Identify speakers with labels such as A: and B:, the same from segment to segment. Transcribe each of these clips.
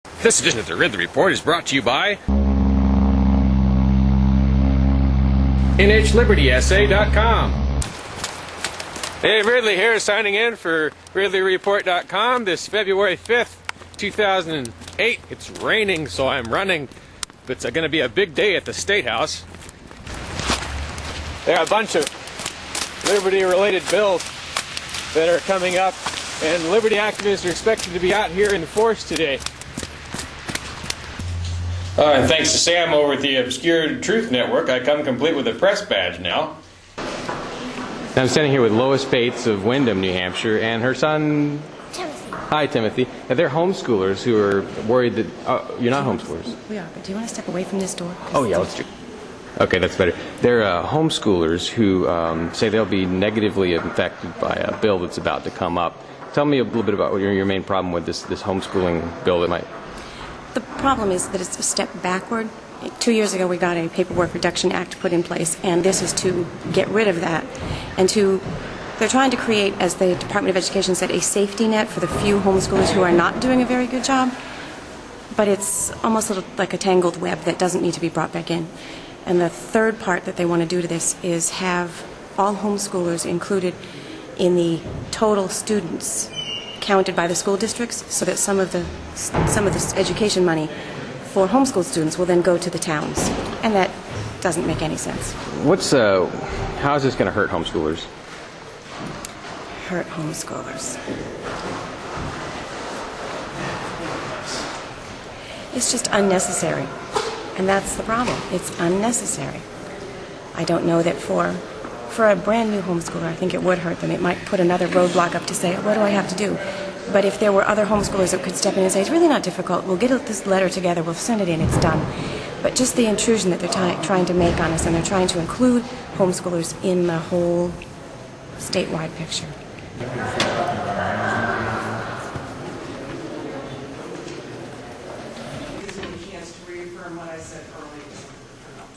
A: This edition of the Ridley Report is brought to you by NHLibertySA.com. Hey, Ridley here, signing in for RidleyReport.com this February 5th, 2008. It's raining, so I'm running. It's going to be a big day at the State House. There are a bunch of Liberty-related bills that are coming up, and Liberty activists are expected to be out here in force today. And thanks to Sam over at the Obscure Truth Network, I come complete with a press badge now. I'm standing here with Lois Bates of Windham, New Hampshire, and her son...
B: Timothy.
A: Hi, Timothy. Now, they're homeschoolers who are worried that... you're not homeschoolers.
B: We are, but do you want to step away from this door?
A: Oh, yeah, let's do... Okay, that's better. They're homeschoolers who say they'll be negatively affected by a bill that's about to come up. Tell me a little bit about what your main problem with this homeschooling bill that might...
B: The problem is that it's a step backward. 2 years ago we got a Paperwork Reduction Act put in place, and this is to get rid of that. And they're trying to create, as the Department of Education said, a safety net for the few homeschoolers who are not doing a very good job. But it's almost like a tangled web that doesn't need to be brought back in. And the third part that they want to do to this is have all homeschoolers included in the total students counted by the school districts, so that some of the education money for homeschool students will then go to the towns, and that doesn't make any sense.
A: How is this going to hurt homeschoolers?
B: Hurt homeschoolers. It's just unnecessary, and that's the problem. It's unnecessary. I don't know that for a brand new homeschooler, I think it would hurt them. It might put another roadblock up to say, what do I have to do? But if there were other homeschoolers that could step in and say, it's really not difficult, we'll get this letter together, we'll send it in, it's done. But just the intrusion that they're trying to make on us, and they're trying to include homeschoolers in the whole statewide picture.
C: What I said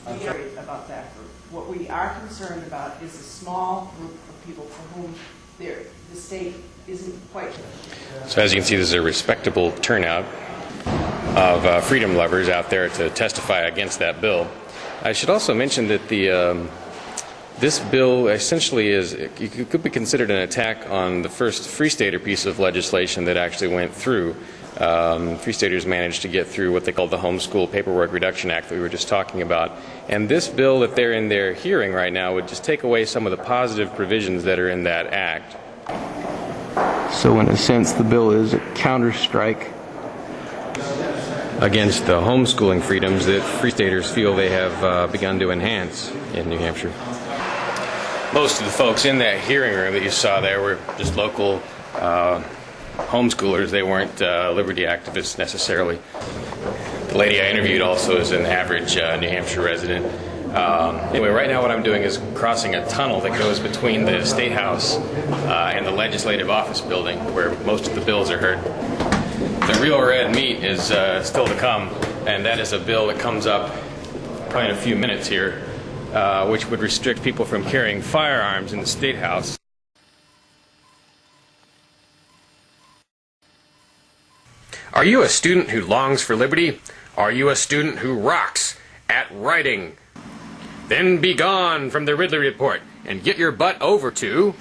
C: earlier. We are about that group. What we are concerned about is a small group of people for whom the state isn't quite.
A: So as you can see, there's a respectable turnout of freedom lovers out there to testify against that bill. I should also mention that this bill essentially could be considered an attack on the first Free Stater piece of legislation that actually went through. Free Staters managed to get through what they called the Homeschool Paperwork Reduction Act that we were just talking about. And this bill that they're in their hearing right now would just take away some of the positive provisions that are in that act. So in a sense, the bill is a counter-strike against the homeschooling freedoms that Free Staters feel they have begun to enhance in New Hampshire. Most of the folks in that hearing room that you saw there were just local homeschoolers. They weren't liberty activists necessarily. The lady I interviewed also is an average New Hampshire resident. Anyway, right now what I'm doing is crossing a tunnel that goes between the State House and the Legislative Office building, where most of the bills are heard. The real red meat is still to come, and that is a bill that comes up probably in a few minutes here, which would restrict people from carrying firearms in the State House. Are you a student who longs for liberty? Are you a student who rocks at writing? Then be gone from the Ridley Report and get your butt over to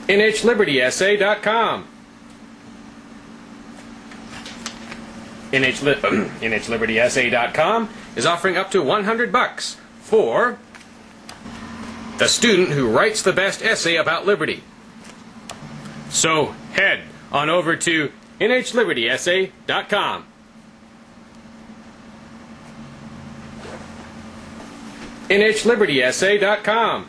A: NHLibertySA.com. NHLibertySA.com is offering up to $100 for the student who writes the best essay about liberty. So head on over to NHLibertySA.com. NHLibertySA.com.